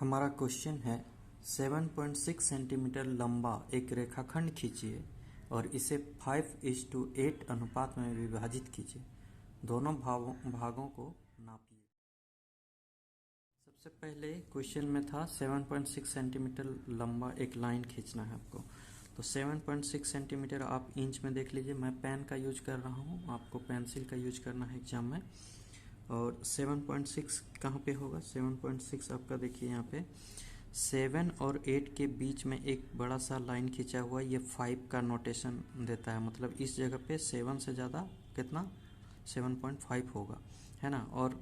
हमारा क्वेश्चन है 7.6 सेंटीमीटर लंबा एक रेखाखंड खींचिए और इसे 5:8 अनुपात में विभाजित कीजिए। दोनों भागों को नापिए। सबसे पहले क्वेश्चन में था 7.6 सेंटीमीटर लंबा एक लाइन खींचना है आपको। तो 7.6 सेंटीमीटर आप इंच में देख लीजिए। मैं पेन का यूज कर रहा हूँ, आपको पेंसिल का यूज करना है एग्जाम में। और 7.6 कहाँ पे होगा? 7.6 आपका देखिए यहाँ पे 7 और 8 के बीच में एक बड़ा सा लाइन खींचा हुआ, ये 5 का नोटेशन देता है। मतलब इस जगह पे 7 से ज़्यादा कितना 7.5 होगा, है ना। और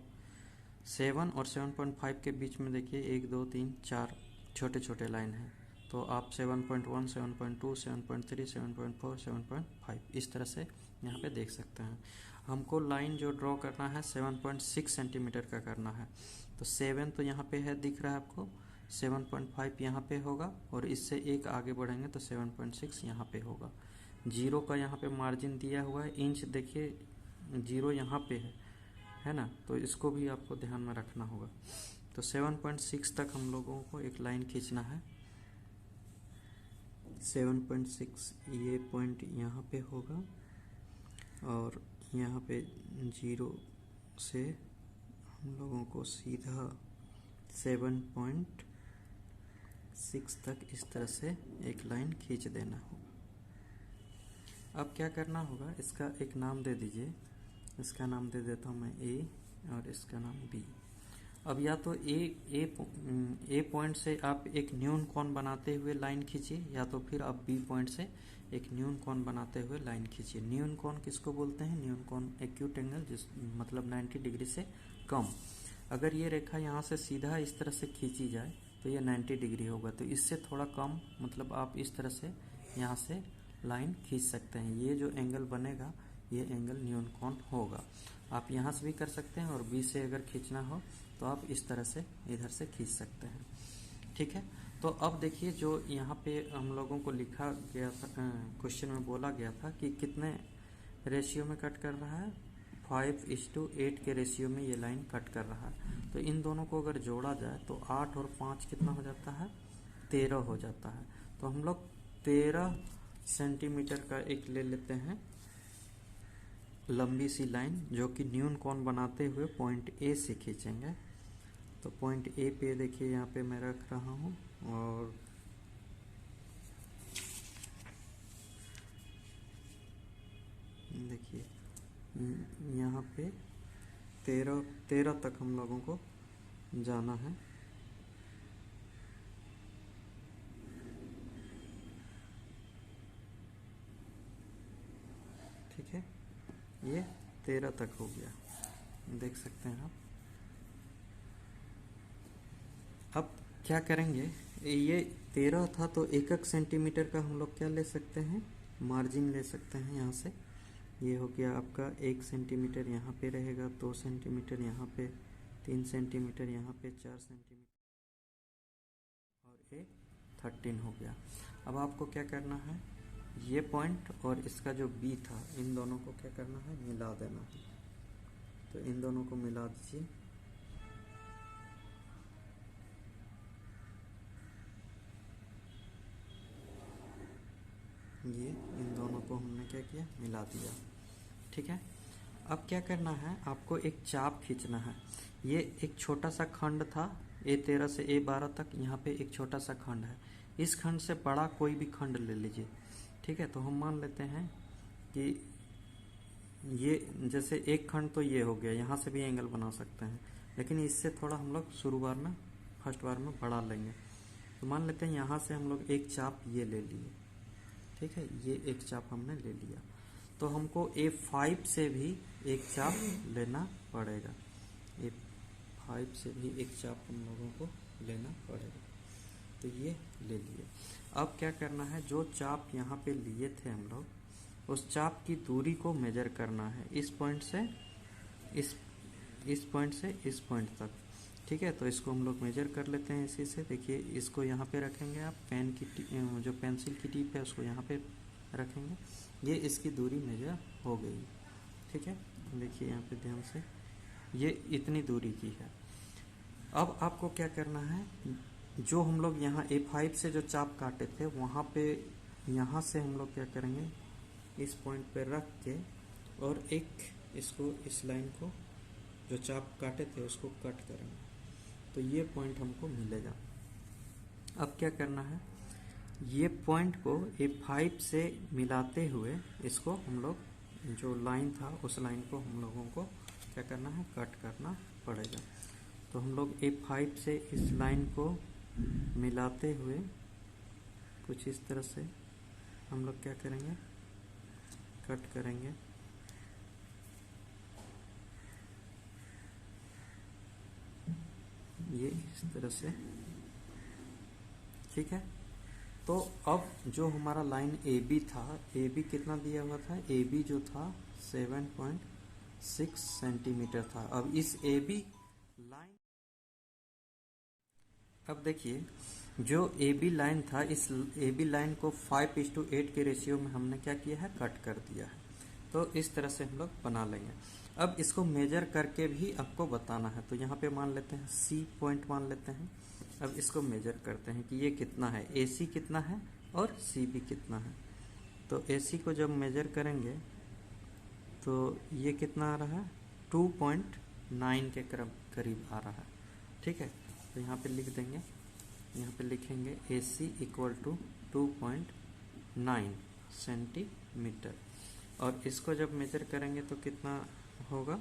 7 और 7.5 के बीच में देखिए 1 2 3 4 छोटे छोटे लाइन हैं। तो आप 7.1 7.2 7.3 7.4 7.5 इस तरह से यहाँ पे देख सकते हैं। हमको लाइन जो ड्रॉ करना है 7.6 सेंटीमीटर का करना है। तो 7 तो यहाँ पे है, दिख रहा है आपको। 7.5 यहाँ पे होगा और इससे एक आगे बढ़ेंगे तो 7.6 यहाँ पे होगा। जीरो का यहाँ पे मार्जिन दिया हुआ है, इंच देखिए जीरो यहाँ पे है ना। तो इसको भी आपको ध्यान में रखना होगा। तो 7.6 तक हम लोगों को एक लाइन खींचना है। 7.6 ये पॉइंट यहाँ पे होगा और यहाँ पे जीरो से हम लोगों को सीधा 7.6 तक इस तरह से एक लाइन खींच देना होगा। अब क्या करना होगा, इसका एक नाम दे दीजिए। इसका नाम दे देता हूँ मैं ए और इसका नाम बी। अब या तो ए पॉइंट से आप एक न्यून कोण बनाते हुए लाइन खींचिए, या तो फिर आप बी पॉइंट से एक न्यून कोण बनाते हुए लाइन खींचिए। न्यून कोण किसको बोलते हैं? न्यून कोण एक्यूट एंगल, जिस मतलब 90 डिग्री से कम। अगर ये रेखा यहाँ से सीधा इस तरह से खींची जाए तो ये 90 डिग्री होगा। तो इससे थोड़ा कम, मतलब आप इस तरह से यहाँ से लाइन खींच सकते हैं। ये जो एंगल बनेगा ये एंगल न्यून कोण होगा। आप यहाँ से भी कर सकते हैं और बी से अगर खींचना हो तो आप इस तरह से इधर से खींच सकते हैं। ठीक है। तो अब देखिए जो यहाँ पे हम लोगों को लिखा गया था, क्वेश्चन में बोला गया था कि कितने रेशियो में कट कर रहा है, 5:8 के रेशियो में ये लाइन कट कर रहा है। तो इन दोनों को अगर जोड़ा जाए तो 8 और 5 कितना हो जाता है? 13 हो जाता है। तो हम लोग 13 सेंटीमीटर का एक ले लेते हैं लंबी सी लाइन, जो कि न्यून कोण बनाते हुए पॉइंट ए से खींचेंगे। तो पॉइंट ए पे देखिए यहाँ पे मैं रख रहा हूँ और देखिए यहाँ पे 13 तक हम लोगों को जाना है। ठीक है, ये 13 तक हो गया, देख सकते हैं आप। अब क्या करेंगे, ये 13 था तो 1 सेंटीमीटर का हम लोग क्या ले सकते हैं? मार्जिन ले सकते हैं। यहाँ से ये हो गया आपका 1 सेंटीमीटर यहाँ पे रहेगा, 2 सेंटीमीटर यहाँ पे, 3 सेंटीमीटर यहाँ पे, 4 सेंटीमीटर और ये 13 हो गया। अब आपको क्या करना है, ये पॉइंट और इसका जो बी था, इन दोनों को क्या करना है? मिला देना है। तो इन दोनों को मिला दीजिए। ये इन दोनों को हमने क्या किया? मिला दिया। ठीक है। अब क्या करना है, आपको एक चाप खींचना है। ये एक छोटा सा खंड था, A13 से A12 तक, यहाँ पे एक छोटा सा खंड है। इस खंड से बड़ा कोई भी खंड ले लीजिए। ठीक है। तो हम मान लेते हैं कि ये जैसे एक खंड तो ये हो गया, यहाँ से भी एंगल बना सकते हैं, लेकिन इससे थोड़ा हम लोग फर्स्ट बार में बढ़ा लेंगे। तो मान लेते हैं यहाँ से हम लोग एक चाप ये ले लिए। ठीक है, ये एक चाप हमने ले लिया। तो हमको A5 से भी एक चाप लेना पड़ेगा। A5 से भी एक चाप हम लोगों को लेना पड़ेगा। तो ये ले लिए। अब क्या करना है, जो चाप यहाँ पे लिए थे हम लोग, उस चाप की दूरी को मेजर करना है। इस पॉइंट से इस पॉइंट तक। ठीक है। तो इसको हम लोग मेजर कर लेते हैं इसी से। देखिए इसको यहाँ पे रखेंगे आप, पेन की जो पेंसिल की टिप है उसको यहाँ पे रखेंगे। ये इसकी दूरी मेजर हो गई। ठीक है। देखिए यहाँ पे ध्यान से, ये इतनी दूरी की है। अब आपको क्या करना है, जो हम लोग यहाँ A5 से जो चाप काटे थे वहाँ पे, यहाँ से हम लोग क्या करेंगे, इस पॉइंट पे रख के और एक इसको, इस लाइन को जो चाप काटे थे उसको कट करेंगे, तो ये पॉइंट हमको मिलेगा। अब क्या करना है, ये पॉइंट को A5 से मिलाते हुए इसको हम लोग, जो लाइन था उस लाइन को हम लोगों को क्या करना है, कट करना पड़ेगा। तो हम लोग A5 से इस लाइन को मिलाते हुए कुछ इस तरह से हम लोग क्या करेंगे, कट करेंगे। ये इस तरह से, ठीक है। तो अब जो हमारा लाइन AB था, AB कितना दिया हुआ था, AB जो था 7.6 सेंटीमीटर था। अब इस AB लाइन, अब देखिए जो AB लाइन था, इस AB लाइन को 5:8 के रेशियो में हमने क्या किया है, कट कर दिया है। तो इस तरह से हम लोग बना लेंगे। अब इसको मेजर करके भी आपको बताना है, तो यहाँ पे मान लेते हैं C पॉइंट मान लेते हैं। अब इसको मेजर करते हैं कि ये कितना है, AC कितना है और CB कितना है। तो AC को जब मेजर करेंगे तो ये कितना आ रहा है, 2.9 के करीब आ रहा है, ठीक है। तो यहाँ पे लिख देंगे, यहाँ पे लिखेंगे AC इक्वल टू 2.9 सेंटीमीटर। और इसको जब मेजर करेंगे तो कितना होगा,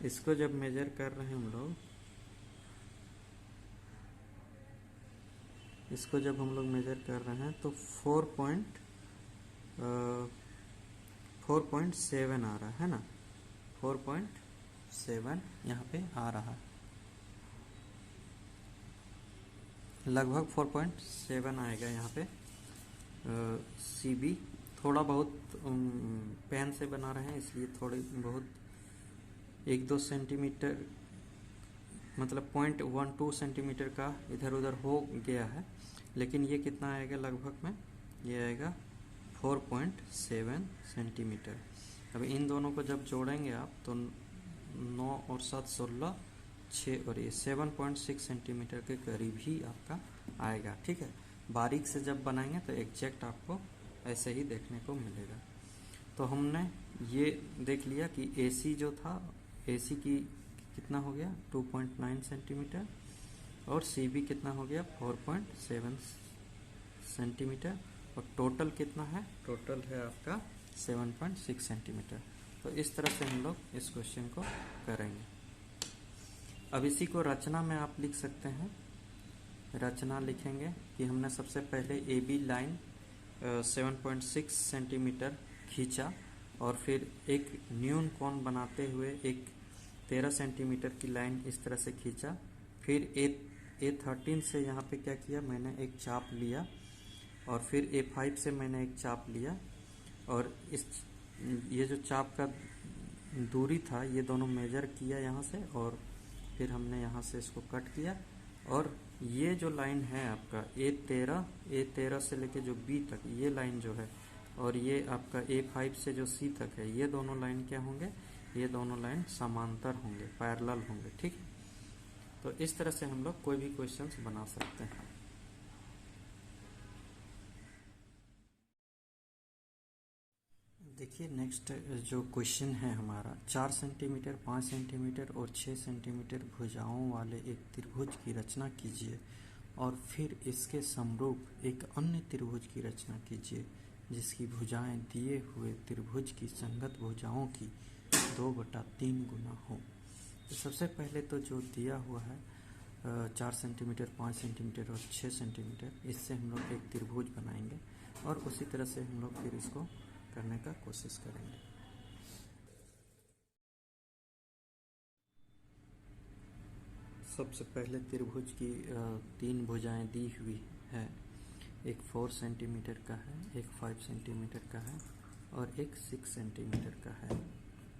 इसको जब मेजर कर रहे हैं हम लोग, इसको जब हम लोग मेजर कर रहे हैं तो 4.7 आ रहा है ना, 4.7 यहाँ पे आ रहा है, लगभग 4.7 आएगा यहाँ पे। CB थोड़ा बहुत पेन से बना रहे हैं इसलिए थोड़ी बहुत 1-2 सेंटीमीटर, मतलब 0.12 सेंटीमीटर का इधर उधर हो गया है, लेकिन ये कितना आएगा लगभग में, ये आएगा 4.7 सेंटीमीटर। अब इन दोनों को जब जोड़ेंगे आप तो 9 और 7 16, 6 और ये 7.6 सेंटीमीटर के करीब ही आपका आएगा, ठीक है। बारीक से जब बनाएंगे तो एग्जैक्ट आपको ऐसे ही देखने को मिलेगा। तो हमने ये देख लिया कि AC जो था, AC की कितना हो गया 2.9 सेंटीमीटर और CB कितना हो गया 4.7 सेंटीमीटर, और टोटल कितना है, टोटल है आपका 7.6 सेंटीमीटर। तो इस तरह से हम लोग इस क्वेश्चन को करेंगे। अब इसी को रचना में आप लिख सकते हैं। रचना लिखेंगे कि हमने सबसे पहले AB लाइन 7.6 सेंटीमीटर खींचा और फिर एक न्यून कोण बनाते हुए एक 13 सेंटीमीटर की लाइन इस तरह से खींचा। फिर A13 से यहाँ पे क्या किया, मैंने एक चाप लिया और फिर A5 से मैंने एक चाप लिया और ये जो चाप का दूरी था ये दोनों मेजर किया यहाँ से, और फिर हमने यहाँ से इसको कट किया। और ये जो लाइन है आपका A13 से लेके जो B तक ये लाइन जो है, और ये आपका A5 से जो C तक है, ये दोनों लाइन क्या होंगे, ये दोनों लाइन समांतर होंगे, पैरेलल होंगे, ठीक है। तो इस तरह से हम लोग कोई भी क्वेश्चंस बना सकते हैं। देखिए नेक्स्ट जो क्वेश्चन है हमारा, 4 सेंटीमीटर, 5 सेंटीमीटर और 6 सेंटीमीटर भुजाओं वाले एक त्रिभुज की रचना कीजिए और फिर इसके समरूप एक अन्य त्रिभुज की रचना कीजिए जिसकी भुजाएं दिए हुए त्रिभुज की संगत भुजाओं की 2/3 गुना हो। तो सबसे पहले तो जो दिया हुआ है 4 सेंटीमीटर, 5 सेंटीमीटर और 6 सेंटीमीटर, इससे हम लोग एक त्रिभुज बनाएंगे और उसी तरह से हम लोग फिर इसको करने का कोशिश करेंगे। सबसे पहले त्रिभुज की 3 भुजाएं दी हुई है, एक 4 सेंटीमीटर का है, एक 5 सेंटीमीटर का है और एक 6 सेंटीमीटर का है,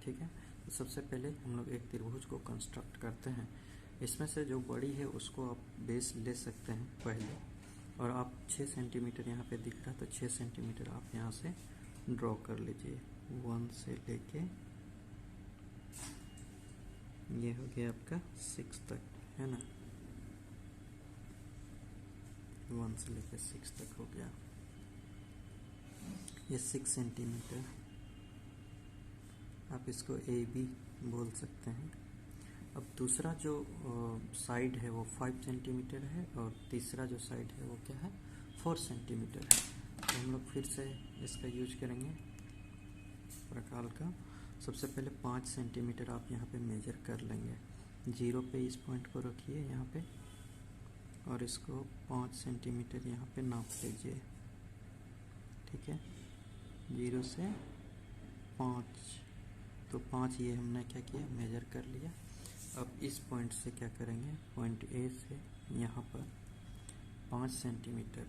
ठीक है। तो सबसे पहले हम लोग एक त्रिभुज को कंस्ट्रक्ट करते हैं। इसमें से जो बड़ी है उसको आप बेस ले सकते हैं पहले, और आप 6 सेंटीमीटर यहाँ पे दिख रहा है तो 6 सेंटीमीटर आप यहाँ से ड्रॉ कर लीजिए, 1 से लेके ये हो गया आपका 6 तक, है ना, 1 से लेकर 6 तक हो गया। ये 6 सेंटीमीटर, आप इसको ए बी बोल सकते हैं। अब दूसरा जो साइड है वो 5 सेंटीमीटर है और तीसरा जो साइड है वो क्या है, 4 सेंटीमीटर है। तो हम लोग फिर से इसका यूज करेंगे प्रकाल का। सबसे पहले 5 सेंटीमीटर आप यहाँ पे मेजर कर लेंगे, 0 पे इस पॉइंट को रखिए यहाँ पे और इसको 5 सेंटीमीटर यहाँ पे नाप लीजिए, ठीक है, 0 से 5, तो 5 ये हमने क्या किया, मेजर कर लिया। अब इस पॉइंट से क्या करेंगे, पॉइंट ए से यहाँ पर 5 सेंटीमीटर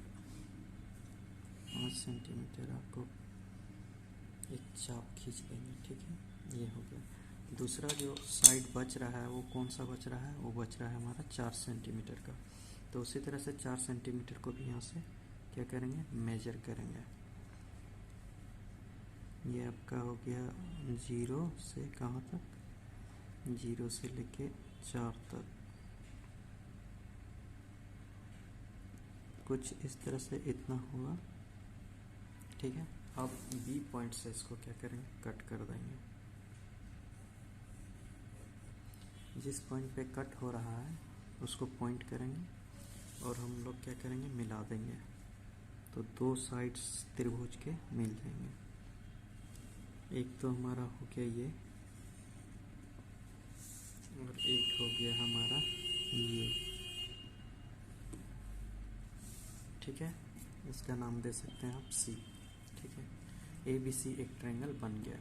आपको एक चाप खींच देंगे, ठीक है, ये हो गया। दूसरा जो साइड बच रहा है वो कौन सा बच रहा है, वो बच रहा है हमारा 4 सेंटीमीटर का। तो उसी तरह से 4 सेंटीमीटर को भी यहाँ से क्या करेंगे, मेजर करेंगे। ये आपका हो गया 0 से कहाँ तक, 0 से लेके 4 तक, कुछ इस तरह से इतना हुआ, ठीक है। अब बी पॉइंट से इसको क्या करेंगे, कट कर देंगे। जिस पॉइंट पे कट हो रहा है उसको पॉइंट करेंगे और हम लोग क्या करेंगे, मिला देंगे। तो 2 साइड्स त्रिभुज के मिल जाएंगे। एक तो हमारा हो गया ये और एक हो गया हमारा ये, ठीक है। इसका नाम दे सकते हैं आप सी, ठीक है। ABC एक ट्रायंगल बन गया।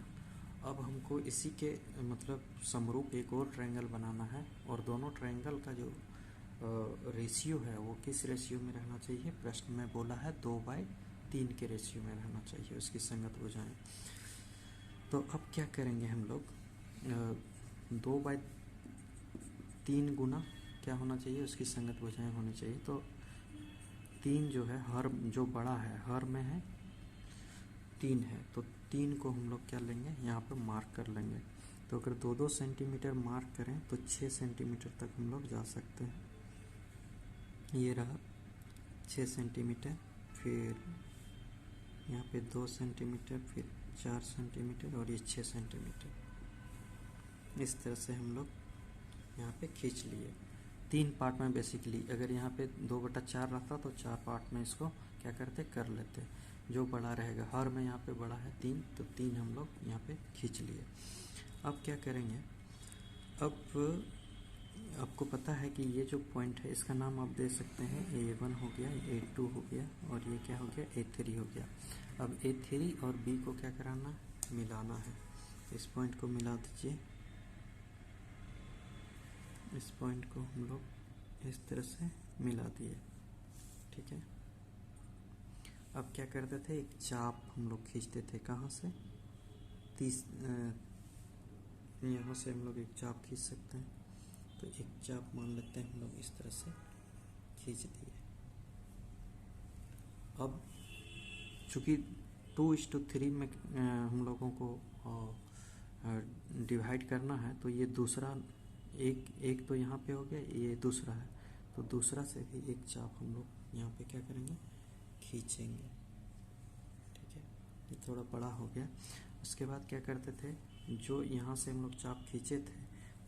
अब हमको इसी के मतलब समरूप एक और ट्रायंगल बनाना है और दोनों ट्रायंगल का जो रेशियो है वो किस रेशियो में रहना चाहिए, प्रश्न में बोला है 2/3 के रेशियो में रहना चाहिए उसकी संगत भुजाएं। तो अब क्या करेंगे हम लोग, 2/3 गुना क्या होना चाहिए, उसकी संगत भुजाएं होनी चाहिए। तो 3 जो है, हर जो बड़ा है हर में है 3 है, तो 3 को हम लोग क्या लेंगे, यहाँ पर मार्क कर लेंगे। तो अगर 2-2 सेंटीमीटर मार्क करें तो 6 सेंटीमीटर तक हम लोग जा सकते हैं। ये रहा 6 सेंटीमीटर, फिर यहाँ पे 2 सेंटीमीटर, फिर 4 सेंटीमीटर और ये 6 सेंटीमीटर। इस तरह से हम लोग यहाँ पे खींच लिए 3 पार्ट में। बेसिकली अगर यहाँ पे 2/4 रहता तो 4 पार्ट में इसको क्या करते, कर लेते। जो बड़ा रहेगा, हर में यहाँ पे बड़ा है 3, तो 3 हम लोग यहाँ पे खींच लिए। अब क्या करेंगे, अब आपको पता है कि ये जो पॉइंट है इसका नाम आप दे सकते हैं A1 हो गया, A2 हो गया और ये क्या हो गया, A3 हो गया। अब A3 और B को क्या कराना, मिलाना है। इस पॉइंट को मिला दीजिए, इस पॉइंट को हम लोग इस तरह से मिला दिए, ठीक है। अब क्या करते थे, एक चाप हम लोग खींचते थे, कहाँ से, यहाँ से हम लोग एक चाप खींच सकते हैं। तो एक चाप मान लेते हैं हम लोग, इस तरह से खींच दिए। अब चूँकि 2:3 में हम लोगों को डिवाइड करना है, तो ये दूसरा एक तो यहाँ पे हो गया, ये दूसरा है, तो दूसरा से भी एक चाप हम लोग यहाँ पे क्या करेंगे, खींचेंगे, ठीक है। ये थोड़ा बड़ा हो गया। उसके बाद क्या करते थे, जो यहाँ से हम लोग चाप खींचे थे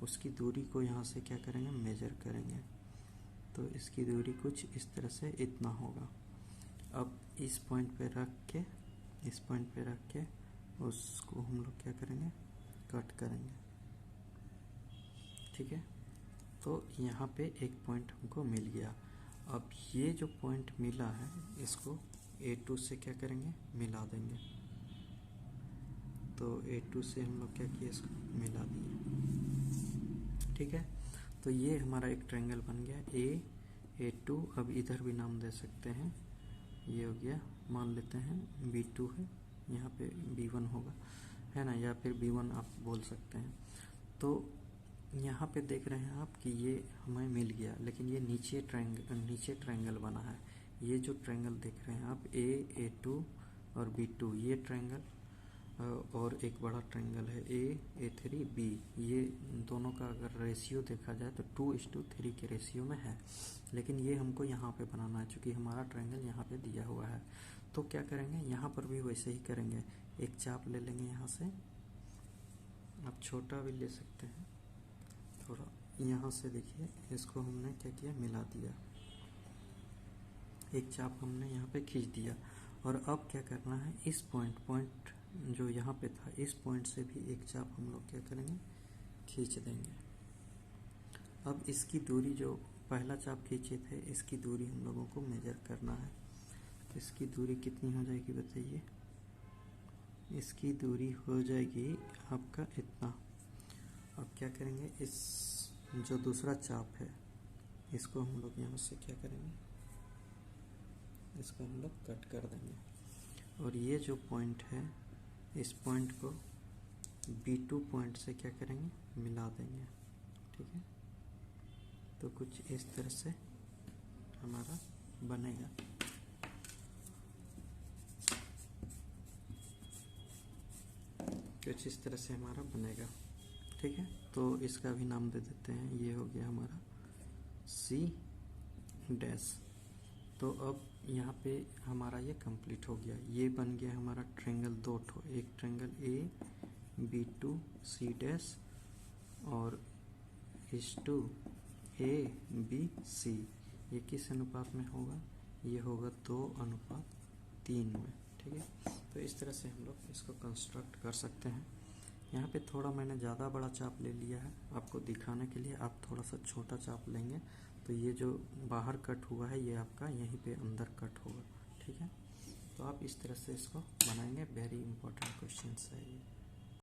उसकी दूरी को यहाँ से क्या करेंगे, मेजर करेंगे। तो इसकी दूरी कुछ इस तरह से इतना होगा। अब इस पॉइंट पे रख के, इस पॉइंट पे रख के उसको हम लोग क्या करेंगे, कट करेंगे, ठीक है। तो यहाँ पे एक पॉइंट हमको मिल गया। अब ये जो पॉइंट मिला है इसको A2 से क्या करेंगे, मिला देंगे। तो A2 से हम लोग क्या किए, इसको मिला दिए, ठीक है। तो ये हमारा एक ट्रायंगल बन गया A2। अब इधर भी नाम दे सकते हैं, ये हो गया, मान लेते हैं B2 है, यहाँ पे B1 होगा, है ना, या फिर B1 आप बोल सकते हैं। तो यहाँ पे देख रहे हैं आप कि ये हमें मिल गया, लेकिन ये नीचे ट्रायंगल बना है। ये जो ट्रायंगल देख रहे हैं आप A2 और B2, ये ट्रायंगल और एक बड़ा ट्रायंगल है A3B। ये दोनों का अगर रेशियो देखा जाए तो 2:3 के रेशियो में है, लेकिन ये हमको यहाँ पे बनाना है चूँकि हमारा ट्रायंगल यहाँ पे दिया हुआ है। तो क्या करेंगे, यहाँ पर भी वैसे ही करेंगे, एक चाप ले लेंगे यहाँ से, आप छोटा भी ले सकते हैं थोड़ा। यहाँ से देखिए इसको हमने क्या किया, मिला दिया, एक चाप हमने यहाँ पे खींच दिया। और अब क्या करना है, इस पॉइंट जो यहाँ पे था, इस पॉइंट से भी एक चाप हम लोग क्या करेंगे, खींच देंगे। अब इसकी दूरी जो पहला चाप खींचे थे, इसकी दूरी हम लोगों को मेजर करना है। इसकी दूरी कितनी हो जाएगी बताइए, इसकी दूरी हो जाएगी आपका इतना। अब क्या करेंगे, इस जो दूसरा चाप है इसको हम लोग यहाँ से क्या करेंगे, इसको हम लोग कट कर देंगे। और ये जो पॉइंट है, इस पॉइंट को B2 पॉइंट से क्या करेंगे, मिला देंगे। ठीक है, तो कुछ इस तरह से हमारा बनेगा। कुछ इस तरह से हमारा बनेगा। ठीक है, तो इसका भी नाम दे देते हैं, ये हो गया हमारा C'। तो अब यहाँ पे हमारा ये कंप्लीट हो गया, ये बन गया हमारा ट्रायंगल दो ठो, एक ट्रायंगल ABC' और इस 2ABC। ये किस अनुपात में होगा, ये होगा 2:3 में। ठीक है, तो इस तरह से हम लोग इसको कंस्ट्रक्ट कर सकते हैं। यहाँ पे थोड़ा मैंने ज़्यादा बड़ा चाप ले लिया है आपको दिखाने के लिए, आप थोड़ा सा छोटा चाप लेंगे तो ये जो बाहर कट हुआ है ये आपका यहीं पे अंदर कट होगा। ठीक है, तो आप इस तरह से इसको बनाएंगे। वेरी इंपॉर्टेंट क्वेश्चन है ये।